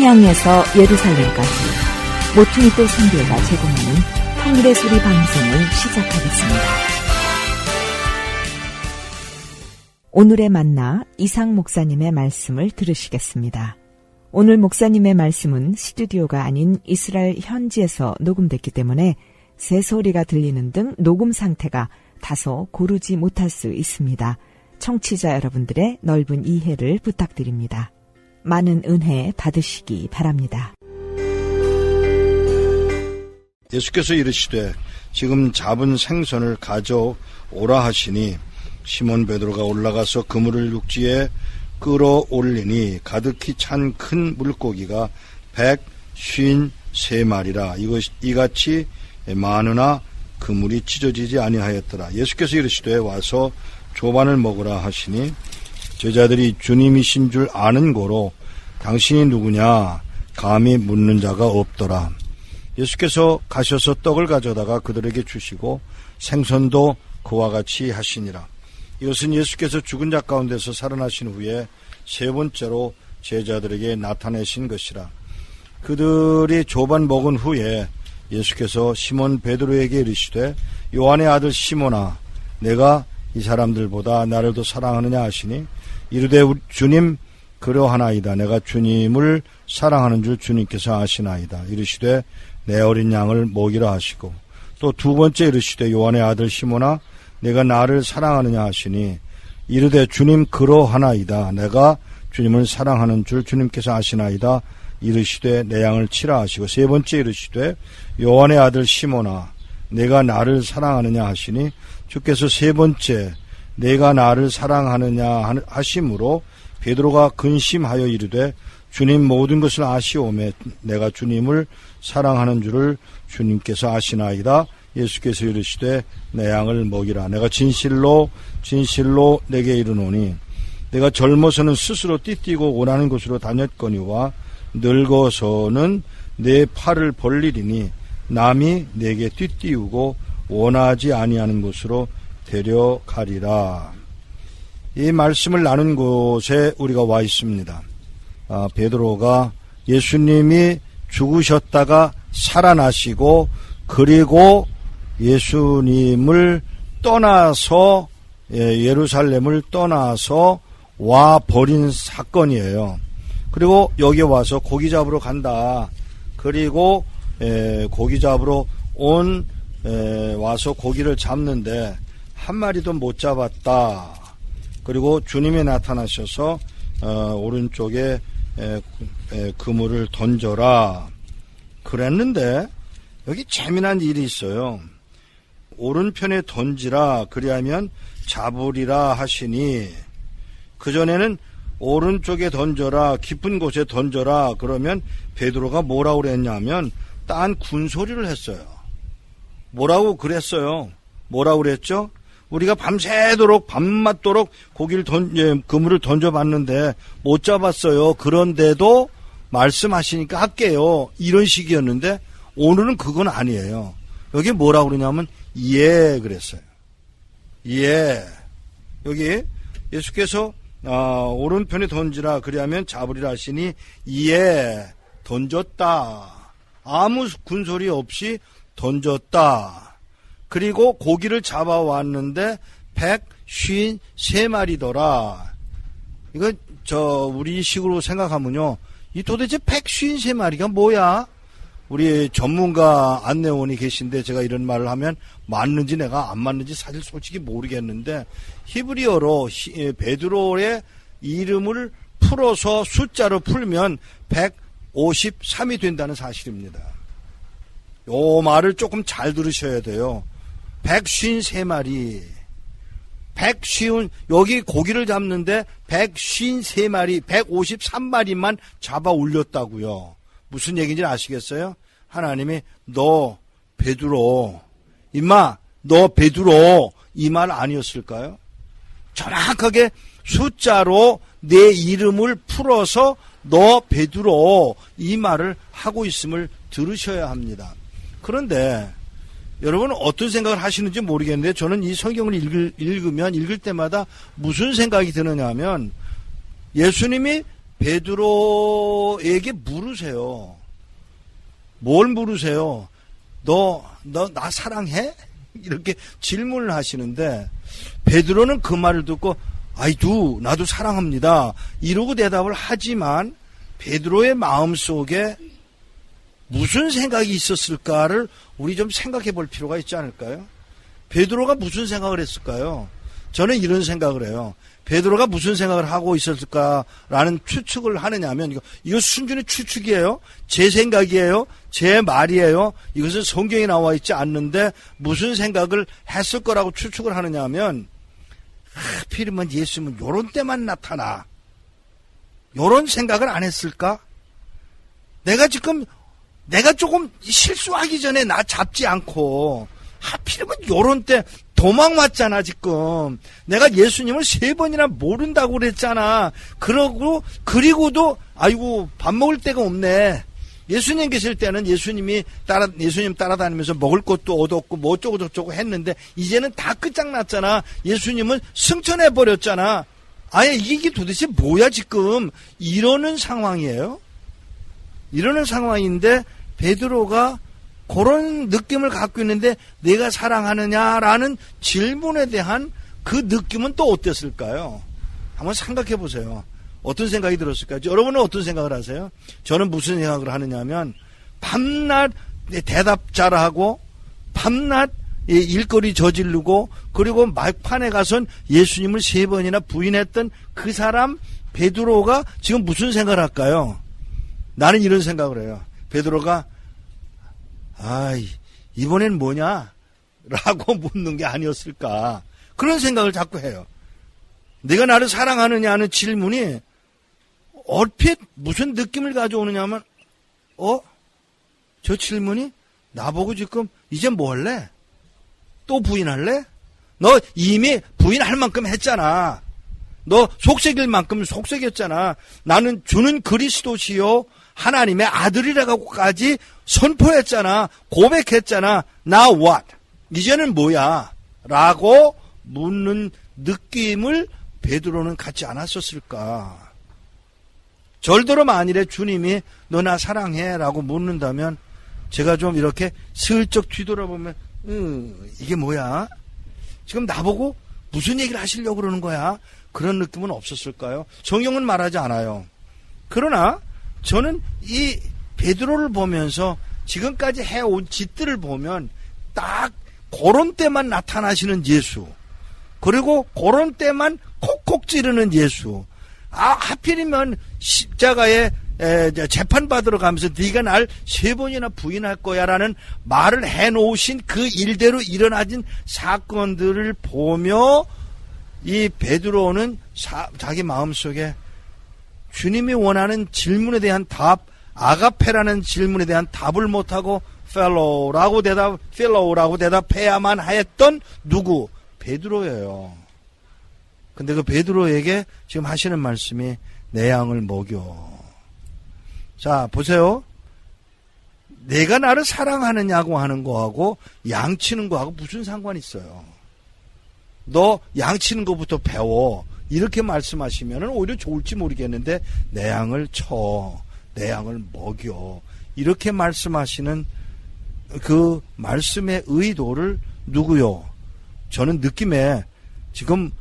평양에서 예루살렘까지 모퉁이돌 선교회가 제공하는 통일의 소리 방송을 시작하겠습니다. 오늘의 만나 이상 목사님의 말씀을 들으시겠습니다. 오늘 목사님의 말씀은 스튜디오가 아닌 이스라엘 현지에서 녹음됐기 때문에 새소리가 들리는 등 녹음 상태가 다소 고르지 못할 수 있습니다. 청취자 여러분들의 넓은 이해를 부탁드립니다. 많은 은혜 받으시기 바랍니다. 예수께서 이르시되 지금 잡은 생선을 가져오라 하시니 시몬 베드로가 올라가서 그물을 육지에 끌어올리니 가득히 찬 큰 물고기가 153마리라. 이같이 많으나 그물이 찢어지지 아니하였더라. 예수께서 이르시되 와서 조반을 먹으라 하시니 제자들이 주님이신 줄 아는 고로 당신이 누구냐 감히 묻는 자가 없더라. 예수께서 가셔서 떡을 가져다가 그들에게 주시고 생선도 그와 같이 하시니라. 이것은 예수께서 죽은 자 가운데서 살아나신 후에 세 번째로 제자들에게 나타내신 것이라. 그들이 조반 먹은 후에 예수께서 시몬 베드로에게 이르시되 요한의 아들 시몬아 내가 이 사람들보다 나를 더 사랑하느냐 하시니 이르되 주님 그러하나이다. 내가 주님을 사랑하는 줄 주님께서 아시나이다. 이르시되 내 어린 양을 먹이라 하시고 또 두 번째 이르시되 요한의 아들 시몬아 내가 나를 사랑하느냐 하시니 이르되 주님 그러하나이다. 내가 주님을 사랑하는 줄 주님께서 아시나이다. 이르시되 내 양을 치라 하시고 세 번째 이르시되 요한의 아들 시몬아 내가 나를 사랑하느냐 하시니 주께서 세 번째 내가 나를 사랑하느냐 하심으로 베드로가 근심하여 이르되 주님 모든 것을 아시오매 내가 주님을 사랑하는 줄을 주님께서 아시나이다. 예수께서 이르시되 내 양을 먹이라. 내가 진실로 진실로 내게 이르노니 내가 젊어서는 스스로 띠띠고 원하는 곳으로 다녔거니와 늙어서는 내 팔을 벌리리니 남이 내게 띠띠우고 원하지 아니하는 곳으로 데려가리라. 이 말씀을 나눈 곳에 우리가 와 있습니다. 베드로가 예수님이 죽으셨다가 살아나시고 그리고 예수님을 떠나서 예루살렘을 떠나서 와 버린 사건이에요. 그리고 여기 와서 고기 잡으러 간다. 그리고 고기 잡으러 와서 고기를 잡는데 한 마리도 못 잡았다. 그리고 주님이 나타나셔서 오른쪽에 그물을 던져라 그랬는데 여기 재미난 일이 있어요. 오른편에 던지라 그리하면 잡으리라 하시니 그전에는 오른쪽에 던져라 깊은 곳에 던져라 그러면 베드로가 뭐라고 그랬냐면 딴 군소리를 했어요. 뭐라고 그랬어요? 뭐라고 그랬죠? 우리가 밤새도록 밤맞도록 그물을 던져봤는데 못 잡았어요. 그런데도 말씀하시니까 할게요. 이런 식이었는데 오늘은 그건 아니에요. 여기 뭐라고 그러냐면 예 그랬어요. 예. 여기 예수께서 오른편에 던지라 그리하면 잡으리라 하시니 예 던졌다. 아무 군소리 없이 던졌다. 그리고 고기를 잡아왔는데 153마리더라. 이거 우리 식으로 생각하면요. 이 도대체 153마리가 뭐야? 우리 전문가 안내원이 계신데 제가 이런 말을 하면 맞는지 내가 안 맞는지 사실 솔직히 모르겠는데 히브리어로 베드로의 이름을 풀어서 숫자로 풀면 153이 된다는 사실입니다. 요 말을 조금 잘 들으셔야 돼요. 153마리. 여기 고기를 잡는데 153마리, 153마리만 잡아 올렸다고요. 무슨 얘기인지 아시겠어요? 하나님이 너 베드로, 임마 너 베드로 이 말 아니었을까요? 정확하게 숫자로 내 이름을 풀어서 너 베드로 이 말을 하고 있음을 들으셔야 합니다. 그런데 여러분은 어떤 생각을 하시는지 모르겠는데 저는 이 성경을 읽을 때마다 무슨 생각이 드느냐 하면 예수님이 베드로에게 물으세요. 뭘 물으세요? 너 나 사랑해? 이렇게 질문을 하시는데 베드로는 그 말을 듣고 나도 사랑합니다. 이러고 대답을 하지만 베드로의 마음속에 무슨 생각이 있었을까를 우리 좀 생각해 볼 필요가 있지 않을까요? 베드로가 무슨 생각을 했을까요? 저는 이런 생각을 해요. 베드로가 무슨 생각을 하고 있었을까라는 추측을 하느냐면 이거 순전히 추측이에요. 제 생각이에요. 제 말이에요. 이것은 성경에 나와 있지 않는데 무슨 생각을 했을 거라고 추측을 하느냐면 하필이면 예수님은 요런 때만 나타나. 요런 생각을 안 했을까? 내가 조금 실수하기 전에 나 잡지 않고 하필이면 요런 때 도망 왔잖아 지금. 내가 예수님을 3번이나 모른다고 그랬잖아. 그리고도 밥 먹을 데가 없네. 예수님 계실 때는 예수님 따라다니면서 먹을 것도 얻었고 뭐 어쩌고 저쩌고 했는데 이제는 다 끝장났잖아. 예수님은 승천해버렸잖아. 이게 도대체 뭐야 지금. 이러는 상황이에요. 이러는 상황인데 베드로가 그런 느낌을 갖고 있는데 내가 사랑하느냐라는 질문에 대한 그 느낌은 또 어땠을까요? 한번 생각해 보세요. 어떤 생각이 들었을까요? 여러분은 어떤 생각을 하세요? 저는 무슨 생각을 하느냐면 밤낮 대답 잘하고 밤낮 일거리 저지르고 그리고 막판에 가선 예수님을 3번이나 부인했던 그 사람 베드로가 지금 무슨 생각을 할까요? 나는 이런 생각을 해요. 베드로가 이번엔 뭐냐? 라고 묻는 게 아니었을까. 그런 생각을 자꾸 해요. 네가 나를 사랑하느냐 하는 질문이 얼핏 무슨 느낌을 가져오느냐 하면 저 질문이 나보고 지금 이제 뭐 할래? 또 부인할래? 너 이미 부인할 만큼 했잖아. 너 속삭일 만큼 속삭였잖아. 나는 주는 그리스도시요 하나님의 아들이라고까지 선포했잖아. 고백했잖아. Now what? 이제는 뭐야? 라고 묻는 느낌을 베드로는 갖지 않았었을까? 절대로 만일에 주님이 너 나 사랑해 라고 묻는다면 제가 좀 이렇게 슬쩍 뒤돌아보면 이게 뭐야? 지금 나보고 무슨 얘기를 하시려고 그러는 거야? 그런 느낌은 없었을까요? 성경은 말하지 않아요. 그러나 저는 이 베드로를 보면서 지금까지 해온 짓들을 보면 딱 그런 때만 나타나시는 예수, 그리고 그런 때만 콕콕 찌르는 예수. 하필이면 십자가에 재판받으러 가면서 네가 날 3번이나 부인할 거야 라는 말을 해놓으신 그 일대로 일어나진 사건들을 보며 이 베드로는 자기 마음속에 주님이 원하는 질문에 대한 답, 아가페라는 질문에 대한 답을 못하고 fellow라고 대답해야만 했던 누구? 베드로예요. 근데 그 베드로에게 지금 하시는 말씀이 내 양을 먹여. 자, 보세요. 내가 나를 사랑하느냐고 하는 거하고 양치는 거하고 무슨 상관이 있어요? 너 양치는 것부터 배워. 이렇게 말씀하시면 오히려 좋을지 모르겠는데 내 양을 쳐. 내 양을 먹여. 이렇게 말씀하시는 그 말씀의 의도를 누구요? 저는 느낌에 지금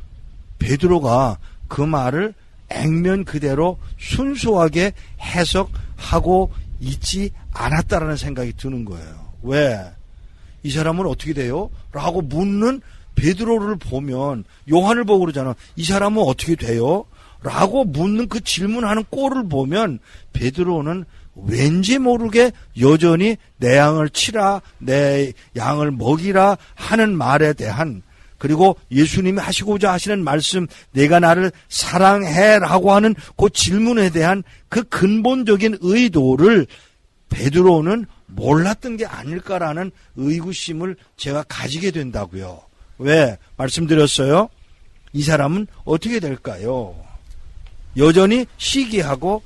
베드로가 그 말을 액면 그대로 순수하게 해석하고 있지 않았다라는 생각이 드는 거예요. 왜? 이 사람은 어떻게 돼요? 라고 묻는 베드로를 보면 요한을 보고 그러잖아. 이 사람은 어떻게 돼요? 라고 묻는 그 질문하는 꼴을 보면 베드로는 왠지 모르게 여전히 내 양을 치라, 내 양을 먹이라 하는 말에 대한, 그리고 예수님이 하시고자 하시는 말씀, 내가 나를 사랑해라고 하는 그 질문에 대한 그 근본적인 의도를 베드로는 몰랐던 게 아닐까라는 의구심을 제가 가지게 된다고요. 왜? 말씀드렸어요. 이 사람은 어떻게 될까요? 여전히 시기하고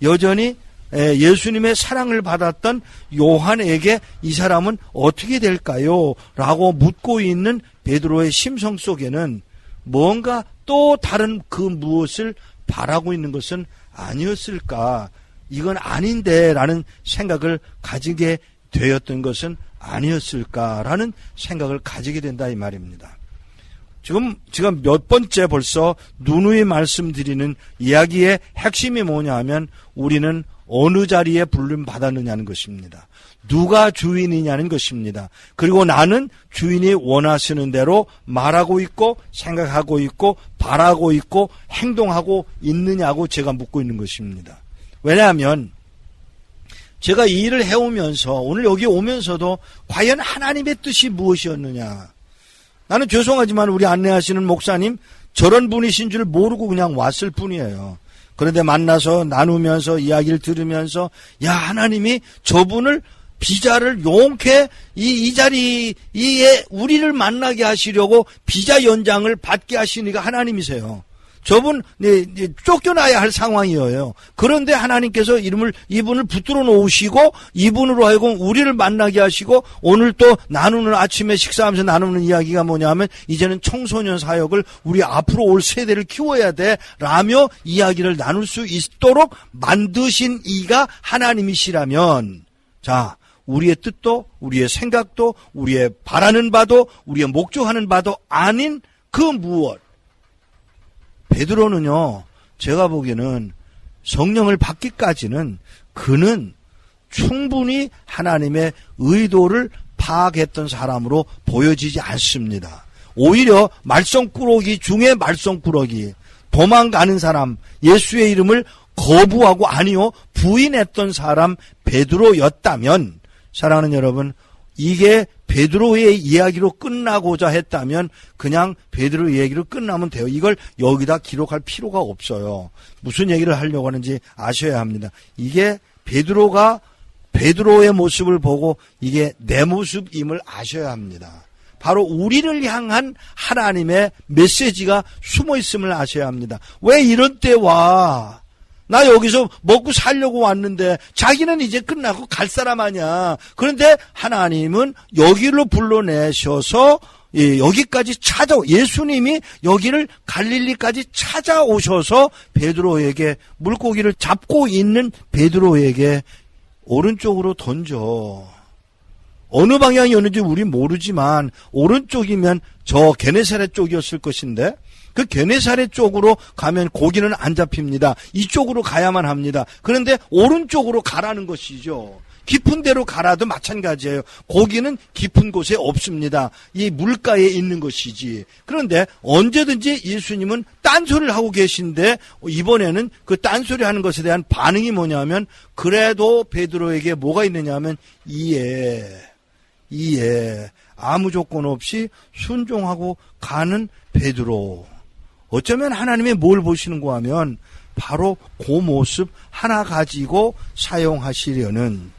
여전히 예수님의 사랑을 받았던 요한에게 이 사람은 어떻게 될까요? 라고 묻고 있는 베드로의 심성 속에는 뭔가 또 다른 그 무엇을 바라고 있는 것은 아니었을까? 이건 아닌데 라는 생각을 가지게 되었던 것은 아니었을까라는 생각을 가지게 된다 이 말입니다. 지금 제가 몇 번째 벌써 누누이 말씀드리는 이야기의 핵심이 뭐냐 하면 우리는 어느 자리에 부름 받았느냐는 것입니다. 누가 주인이냐는 것입니다. 그리고 나는 주인이 원하시는 대로 말하고 있고 생각하고 있고 바라고 있고 행동하고 있느냐고 제가 묻고 있는 것입니다. 왜냐하면 제가 이 일을 해오면서 오늘 여기 오면서도 과연 하나님의 뜻이 무엇이었느냐. 나는 죄송하지만 우리 안내하시는 목사님 저런 분이신 줄 모르고 그냥 왔을 뿐이에요. 그런데 만나서 나누면서 이야기를 들으면서 야 하나님이 저분을 비자를 용케 이 자리에 우리를 만나게 하시려고 비자 연장을 받게 하시니까 하나님이세요. 저분 쫓겨나야 할 상황이에요. 그런데 하나님께서 이분을 붙들어 놓으시고 이분으로 하여금 우리를 만나게 하시고 오늘 또 나누는 아침에 식사하면서 나누는 이야기가 뭐냐면 이제는 청소년 사역을 우리 앞으로 올 세대를 키워야 돼 라며 이야기를 나눌 수 있도록 만드신 이가 하나님이시라면 자 우리의 뜻도 우리의 생각도 우리의 바라는 바도 우리의 목적하는 바도 아닌 그 무엇 베드로는요, 제가 보기에는 성령을 받기까지는 그는 충분히 하나님의 의도를 파악했던 사람으로 보여지지 않습니다. 오히려 말썽꾸러기 중에 말썽꾸러기, 도망가는 사람, 예수의 이름을 거부하고 아니요 부인했던 사람 베드로였다면 사랑하는 여러분 이게 베드로의 이야기로 끝나고자 했다면 그냥 베드로 이야기로 끝나면 돼요. 이걸 여기다 기록할 필요가 없어요. 무슨 얘기를 하려고 하는지 아셔야 합니다. 이게 베드로의 모습을 보고 이게 내 모습임을 아셔야 합니다. 바로 우리를 향한 하나님의 메시지가 숨어 있음을 아셔야 합니다. 왜 이런 때 와? 나 여기서 먹고 살려고 왔는데 자기는 이제 끝나고 갈 사람 아니야. 그런데 하나님은 여기로 불러내셔서 여기까지 예수님이 여기를 갈릴리까지 찾아오셔서 베드로에게 물고기를 잡고 있는 베드로에게 오른쪽으로 던져. 어느 방향이었는지 우리 모르지만 오른쪽이면 저 게네사렛 쪽이었을 것인데 그 게네사렛 쪽으로 가면 고기는 안 잡힙니다. 이쪽으로 가야만 합니다. 그런데 오른쪽으로 가라는 것이죠. 깊은 데로 가라도 마찬가지예요. 고기는 깊은 곳에 없습니다. 이 물가에 있는 것이지. 그런데 언제든지 예수님은 딴소리를 하고 계신데 이번에는 그 딴소리 하는 것에 대한 반응이 뭐냐면 그래도 베드로에게 뭐가 있느냐면 이해. 아무 조건 없이 순종하고 가는 베드로. 어쩌면 하나님이 뭘 보시는가 하면 바로 그 모습 하나 가지고 사용하시려는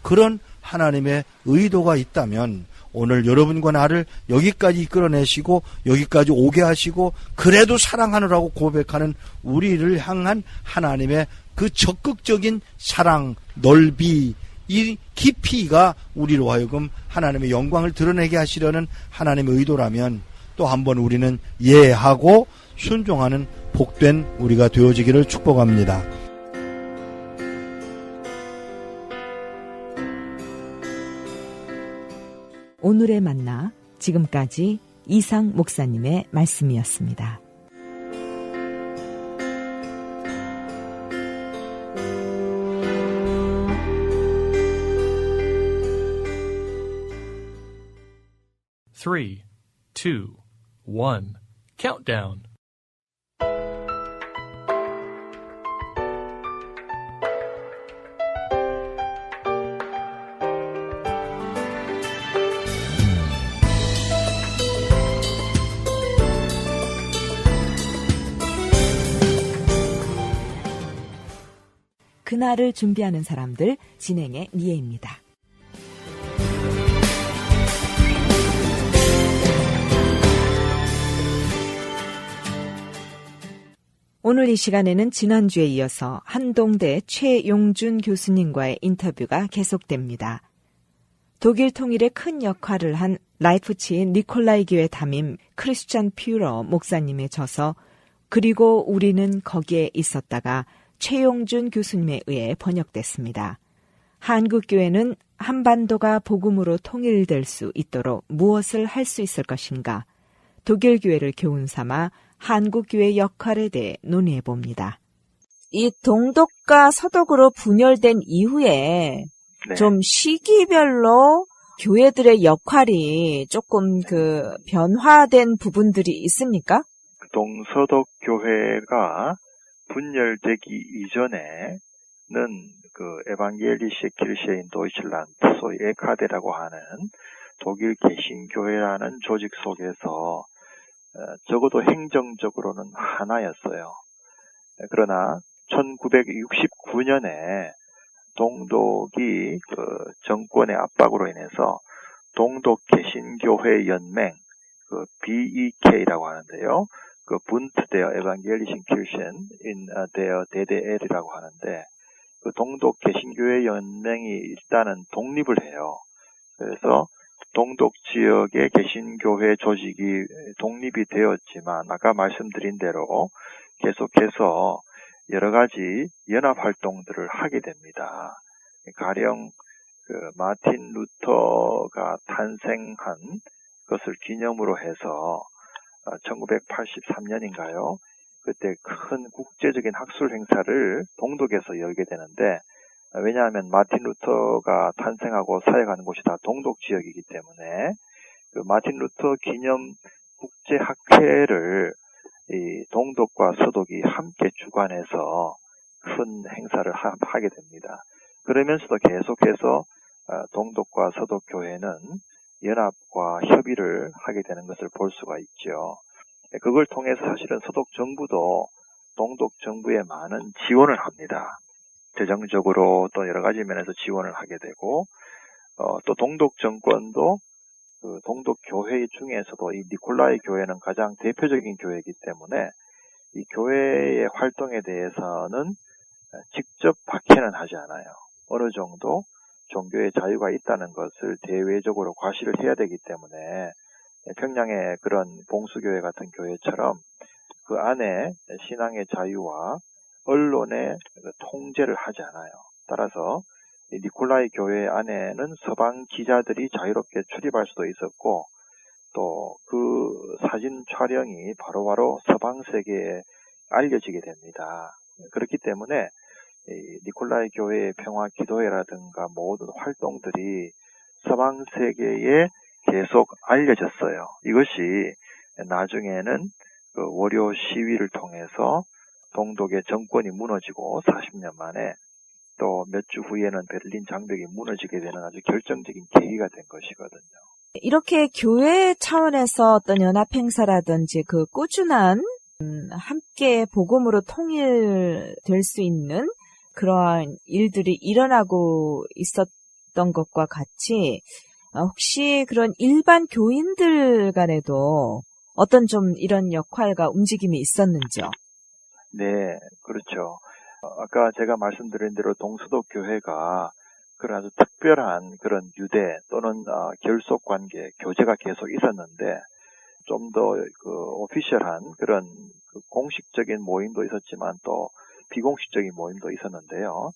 그런 하나님의 의도가 있다면 오늘 여러분과 나를 여기까지 이끌어내시고 여기까지 오게 하시고 그래도 사랑하느라고 고백하는 우리를 향한 하나님의 그 적극적인 사랑, 넓이, 이 깊이가 우리로 하여금 하나님의 영광을 드러내게 하시려는 하나님의 의도라면 또 한번 우리는 예하고 순종하는 복된 우리가 되어지기를 축복합니다. 오늘의 만나 지금까지 이상 목사님의 말씀이었습니다. Three, two, one, countdown. 그날을 준비하는 사람들 진행의 니에입니다. 오늘 이 시간에는 지난주에 이어서 한동대 최용준 교수님과의 인터뷰가 계속됩니다. 독일 통일에 큰 역할을 한 라이프치히 니콜라이 교회 담임 크리스찬 퓨러 목사님의 저서 그리고 우리는 거기에 있었다가 최용준 교수님에 의해 번역됐습니다. 한국교회는 한반도가 복음으로 통일될 수 있도록 무엇을 할 수 있을 것인가? 독일교회를 교훈삼아 한국교회의 역할에 대해 논의해 봅니다. 이 동독과 서독으로 분열된 이후에 네. 좀 시기별로 교회들의 역할이 조금 변화된 부분들이 있습니까? 동서독 교회가 분열되기 이전에는 에반겔리시에 키르시에 인 도이칠란드, 소위 에카데라고 하는 독일 개신교회라는 조직 속에서 적어도 행정적으로는 하나였어요. 그러나 1969년에 동독이 정권의 압박으로 인해서 동독 개신교회 연맹, BEK라고 하는데요. Bund der Evangelischen Kirchen in der DDR이라고 하는데, 동독 개신교회 연맹이 일단은 독립을 해요. 그래서 동독 지역의 개신교회 조직이 독립이 되었지만, 아까 말씀드린 대로 계속해서 여러 가지 연합활동들을 하게 됩니다. 가령 마틴 루터가 탄생한 것을 기념으로 해서 1983년인가요? 그때 큰 국제적인 학술 행사를 동독에서 열게 되는데, 왜냐하면 마틴 루터가 탄생하고 사역하는 곳이 다 동독 지역이기 때문에 마틴 루터 기념 국제학회를 이 동독과 서독이 함께 주관해서 큰 행사를 하게 됩니다. 그러면서도 계속해서 동독과 서독 교회는 연합과 협의를 하게 되는 것을 볼 수가 있죠. 그걸 통해서 사실은 서독 정부도 동독 정부에 많은 지원을 합니다. 재정적으로 또 여러 가지 면에서 지원을 하게 되고, 또 동독 정권도 동독 교회 중에서도 이 니콜라이 교회는 가장 대표적인 교회이기 때문에 이 교회의 활동에 대해서는 직접 박해는 하지 않아요. 어느 정도 종교의 자유가 있다는 것을 대외적으로 과시를 해야 되기 때문에 평양의 그런 봉수교회 같은 교회처럼 그 안에 신앙의 자유와 언론의 통제를 하지 않아요. 따라서 니콜라이 교회 안에는 서방 기자들이 자유롭게 출입할 수도 있었고, 또 그 사진 촬영이 바로바로 서방 세계에 알려지게 됩니다. 그렇기 때문에 니콜라이 교회의 평화 기도회라든가 모든 활동들이 서방 세계에 계속 알려졌어요. 이것이 나중에는 월요 시위를 통해서 동독의 정권이 무너지고 40년 만에 또 몇 주 후에는 베를린 장벽이 무너지게 되는 아주 결정적인 계기가 된 것이거든요. 이렇게 교회 차원에서 어떤 연합 행사라든지 꾸준한 함께 복음으로 통일될 수 있는 그러한 일들이 일어나고 있었던 것과 같이 혹시 그런 일반 교인들 간에도 어떤 좀 이런 역할과 움직임이 있었는지요? 네, 그렇죠. 아까 제가 말씀드린 대로 동서독 교회가 그런 아주 특별한 그런 유대 또는 결속 관계, 교제가 계속 있었는데, 좀 더 오피셜한 그런 공식적인 모임도 있었지만 또 비공식적인 모임도 있었는데요.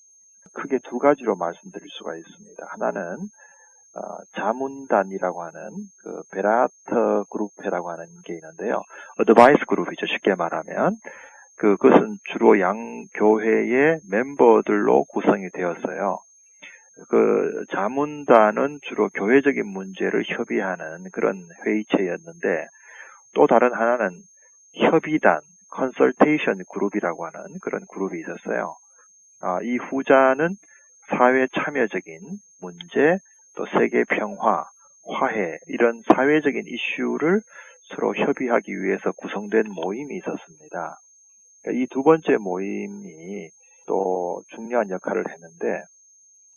크게 두 가지로 말씀드릴 수가 있습니다. 하나는 자문단이라고 하는 베라트 그룹회라고 하는 게 있는데요. 어드바이스 그룹이죠. 쉽게 말하면. 그것은 주로 양 교회의 멤버들로 구성이 되었어요. 자문단은 주로 교회적인 문제를 협의하는 그런 회의체였는데, 또 다른 하나는 협의단, 컨설테이션 그룹이라고 하는 그런 그룹이 있었어요. 이 후자는 사회 참여적인 문제, 또 세계 평화, 화해, 이런 사회적인 이슈를 서로 협의하기 위해서 구성된 모임이 있었습니다. 이 두 번째 모임이 또 중요한 역할을 했는데,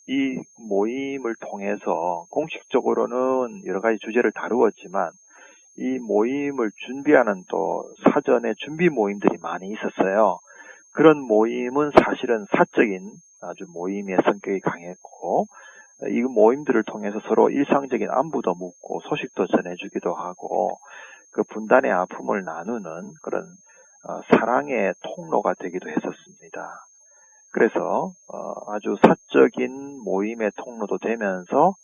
이 모임을 통해서 공식적으로는 여러 가지 주제를 다루었지만, 이 모임을 준비하는 또 사전에 준비 모임들이 많이 있었어요. 그런 모임은 사실은 사적인 아주 모임의 성격이 강했고, 이 모임들을 통해서 서로 일상적인 안부도 묻고 소식도 전해주기도 하고, 그 분단의 아픔을 나누는 그런 사랑의 통로가 되기도 했었습니다. 그래서 아주 사적인 모임의 통로도 되면서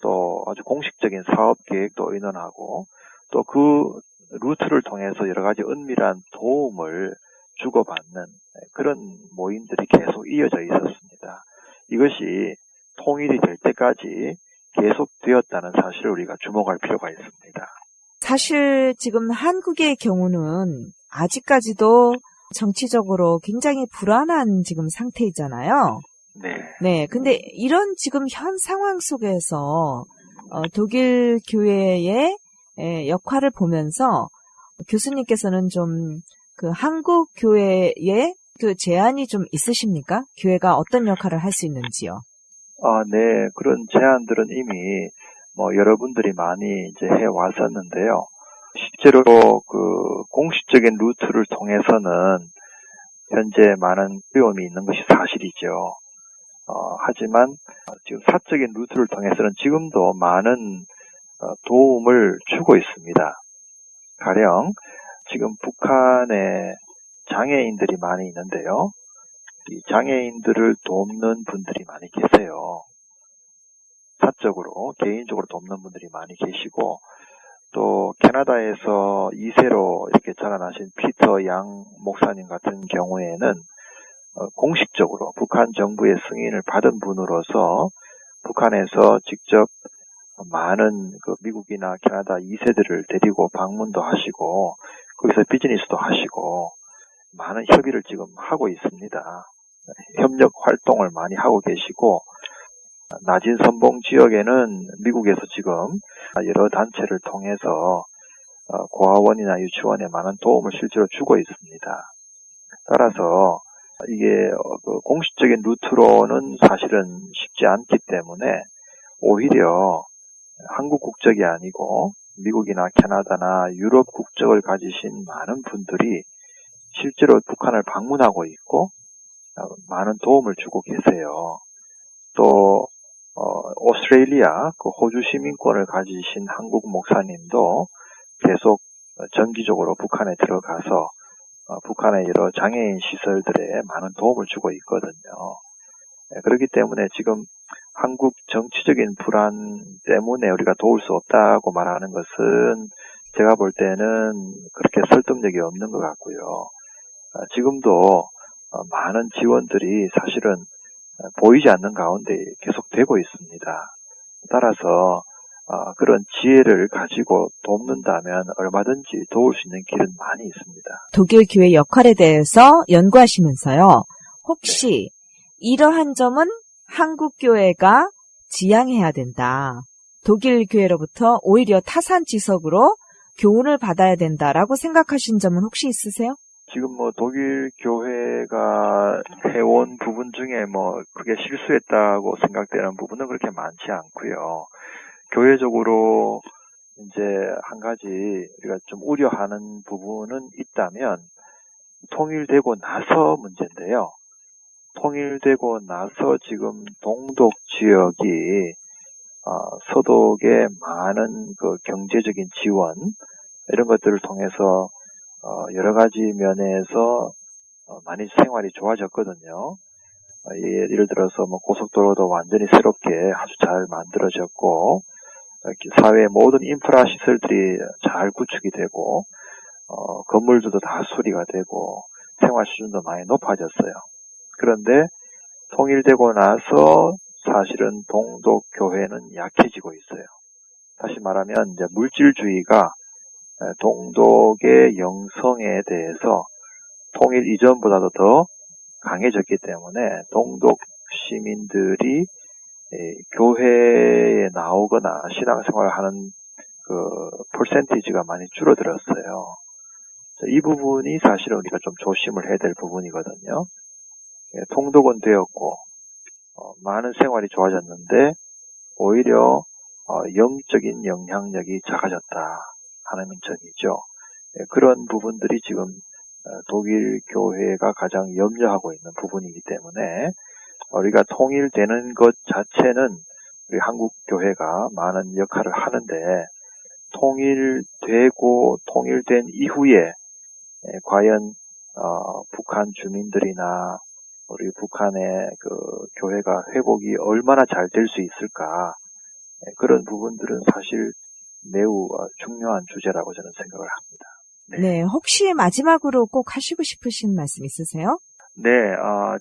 또 아주 공식적인 사업 계획도 의논하고 또 그 루트를 통해서 여러 가지 은밀한 도움을 주고받는 그런 모임들이 계속 이어져 있었습니다. 이것이 통일이 될 때까지 계속되었다는 사실을 우리가 주목할 필요가 있습니다. 사실 지금 한국의 경우는 아직까지도 정치적으로 굉장히 불안한 지금 상태이잖아요. 네. 네, 근데 이런 지금 현 상황 속에서 독일 교회의 역할을 보면서 교수님께서는 좀 그 한국 교회의 그 제안이 좀 있으십니까? 교회가 어떤 역할을 할 수 있는지요? 네. 그런 제안들은 이미 여러분들이 많이 이제 해 왔었는데요. 실제로 그 공식적인 루트를 통해서는 현재 많은 어려움이 있는 것이 사실이죠. 하지만 지금 사적인 루트를 통해서는 지금도 많은 도움을 주고 있습니다. 가령 지금 북한에 장애인들이 많이 있는데요. 이 장애인들을 돕는 분들이 많이 계세요. 사적으로, 개인적으로 돕는 분들이 많이 계시고 또 캐나다에서 2세로 이렇게 자라나신 피터 양 목사님 같은 경우에는 공식적으로 북한 정부의 승인을 받은 분으로서 북한에서 직접 많은 그 미국이나 캐나다 2세들을 데리고 방문도 하시고 거기서 비즈니스도 하시고 많은 협의를 지금 하고 있습니다. 협력 활동을 많이 하고 계시고 낮은 선봉 지역에는 미국에서 지금 여러 단체를 통해서 고아원이나 유치원에 많은 도움을 실제로 주고 있습니다. 따라서 이게 공식적인 루트로는 사실은 쉽지 않기 때문에 오히려 한국 국적이 아니고 미국이나 캐나다나 유럽 국적을 가지신 많은 분들이 실제로 북한을 방문하고 있고 많은 도움을 주고 계세요. 또 오스트레일리아 그 호주 시민권을 가지신 한국 목사님도 계속 정기적으로 북한에 들어가서 북한의 여러 장애인 시설들에 많은 도움을 주고 있거든요. 그렇기 때문에 지금 한국 정치적인 불안 때문에 우리가 도울 수 없다고 말하는 것은 제가 볼 때는 그렇게 설득력이 없는 것 같고요. 지금도 많은 지원들이 사실은 보이지 않는 가운데 계속되고 있습니다. 따라서 그런 지혜를 가지고 돕는다면 얼마든지 도울 수 있는 길은 많이 있습니다. 독일 교회 역할에 대해서 연구하시면서요. 혹시 이러한 점은 한국 교회가 지양해야 된다. 독일 교회로부터 오히려 타산지석으로 교훈을 받아야 된다라고 생각하신 점은 혹시 있으세요? 지금 독일 교회가 해온 부분 중에 크게 실수했다고 생각되는 부분은 그렇게 많지 않고요. 교회적으로 이제 한 가지 우리가 좀 우려하는 부분은 있다면 통일되고 나서 문제인데요. 통일되고 나서 지금 동독 지역이 서독의 많은 그 경제적인 지원 이런 것들을 통해서 여러 가지 면에서 많이 생활이 좋아졌거든요. 예를 들어서 고속도로도 완전히 새롭게 아주 잘 만들어졌고 사회의 모든 인프라 시설들이 잘 구축이 되고 건물들도 다 수리가 되고 생활 수준도 많이 높아졌어요. 그런데 통일되고 나서 사실은 동독 교회는 약해지고 있어요. 다시 말하면 이제 물질주의가 동독의 영성에 대해서 통일 이전보다도 더 강해졌기 때문에 동독 시민들이 교회에 나오거나 신앙생활을 하는 그 퍼센티지가 많이 줄어들었어요. 이 부분이 사실은 우리가 좀 조심을 해야 될 부분이거든요. 통독은 되었고 많은 생활이 좋아졌는데 오히려 영적인 영향력이 작아졌다 하는 점이죠. 그런 부분들이 지금 독일 교회가 가장 염려하고 있는 부분이기 때문에 우리가 통일되는 것 자체는 우리 한국 교회가 많은 역할을 하는데 통일되고 통일된 이후에 과연 북한 주민들이나 우리 북한의 그 교회가 회복이 얼마나 잘 될 수 있을까, 그런 부분들은 사실 매우 중요한 주제라고 저는 생각을 합니다. 네, 혹시 마지막으로 꼭 하시고 싶으신 말씀 있으세요? 네,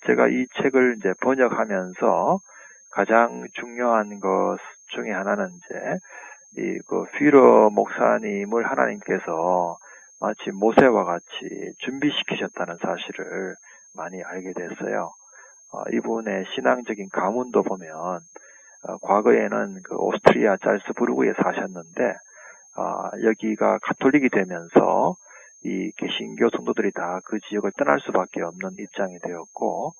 제가 이 책을 이제 번역하면서 가장 중요한 것 중에 하나는 이제 퓨러 목사님을 하나님께서 마치 모세와 같이 준비시키셨다는 사실을 많이 알게 됐어요. 이분의 신앙적인 가문도 보면 과거에는 그 오스트리아 잘츠부르크에 사셨는데 여기가 가톨릭이 되면서 이 개신교 성도들이 다 그 지역을 떠날 수밖에 없는 입장이 되었고,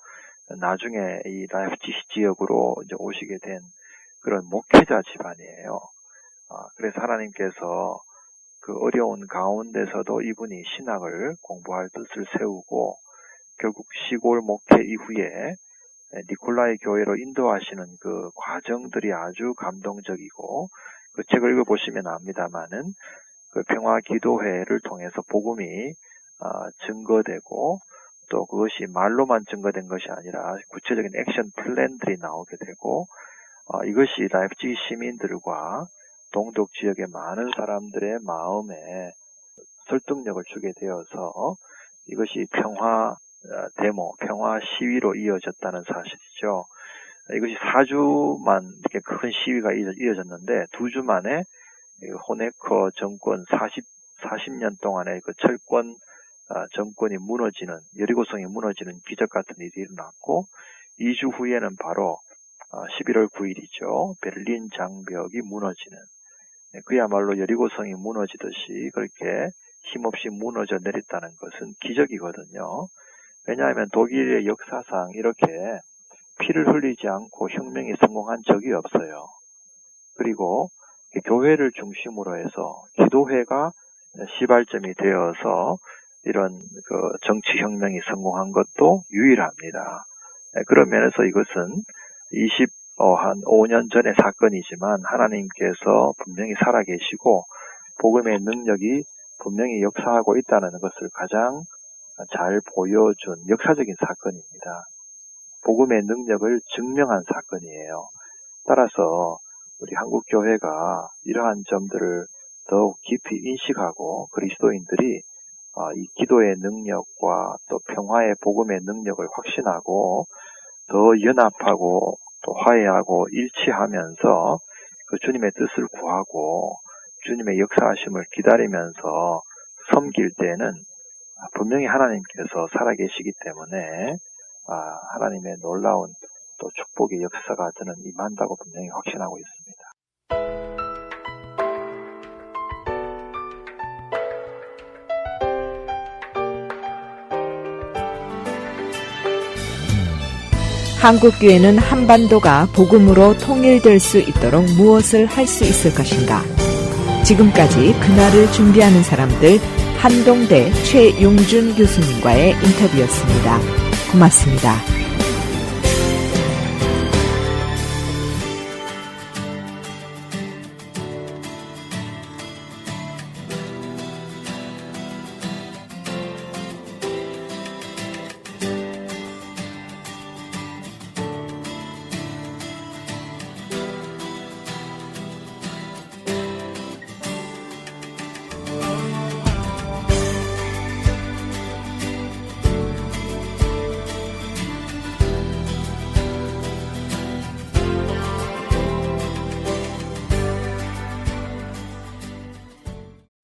나중에 이 라이프치히 지역으로 이제 오시게 된 그런 목회자 집안이에요. 그래서 하나님께서 그 어려운 가운데서도 이분이 신학을 공부할 뜻을 세우고, 결국 시골 목회 이후에 니콜라이 교회로 인도하시는 그 과정들이 아주 감동적이고, 그 책을 읽어보시면 압니다마는 그 평화기도회를 통해서 복음이 증거되고, 또 그것이 말로만 증거된 것이 아니라 구체적인 액션 플랜들이 나오게 되고, 이것이 라이프치히 시민들과 동독 지역의 많은 사람들의 마음에 설득력을 주게 되어서 이것이 평화 데모, 평화 시위로 이어졌다는 사실이죠. 이것이 4주만 이렇게 큰 시위가 이어졌는데 2주 만에 호네커 정권 40년 동안의 그 철권 정권이 무너지는, 여리고성이 무너지는 기적 같은 일이 일어났고, 2주 후에는 바로 11월 9일이죠. 베를린 장벽이 무너지는, 그야말로 여리고성이 무너지듯이 그렇게 힘없이 무너져 내렸다는 것은 기적이거든요. 왜냐하면 독일의 역사상 이렇게 피를 흘리지 않고 혁명이 성공한 적이 없어요. 그리고 교회를 중심으로 해서 기도회가 시발점이 되어서 이런 그 정치혁명이 성공한 것도 유일합니다. 그런 면에서 이것은 한 5년 전의 사건이지만 하나님께서 분명히 살아계시고 복음의 능력이 분명히 역사하고 있다는 것을 가장 잘 보여준 역사적인 사건입니다. 복음의 능력을 증명한 사건이에요. 따라서 우리 한국교회가 이러한 점들을 더욱 깊이 인식하고 그리스도인들이 이 기도의 능력과 또 평화의 복음의 능력을 확신하고 더 연합하고 또 화해하고 일치하면서 그 주님의 뜻을 구하고 주님의 역사하심을 기다리면서 섬길 때는 분명히 하나님께서 살아계시기 때문에 하나님의 놀라운 또 축복의 역사가 저는 임한다고 분명히 확신하고 있습니다. 한국교회는 한반도가 복음으로 통일될 수 있도록 무엇을 할 수 있을 것인가? 지금까지 그날을 준비하는 사람들 한동대 최용준 교수님과의 인터뷰였습니다. 고맙습니다.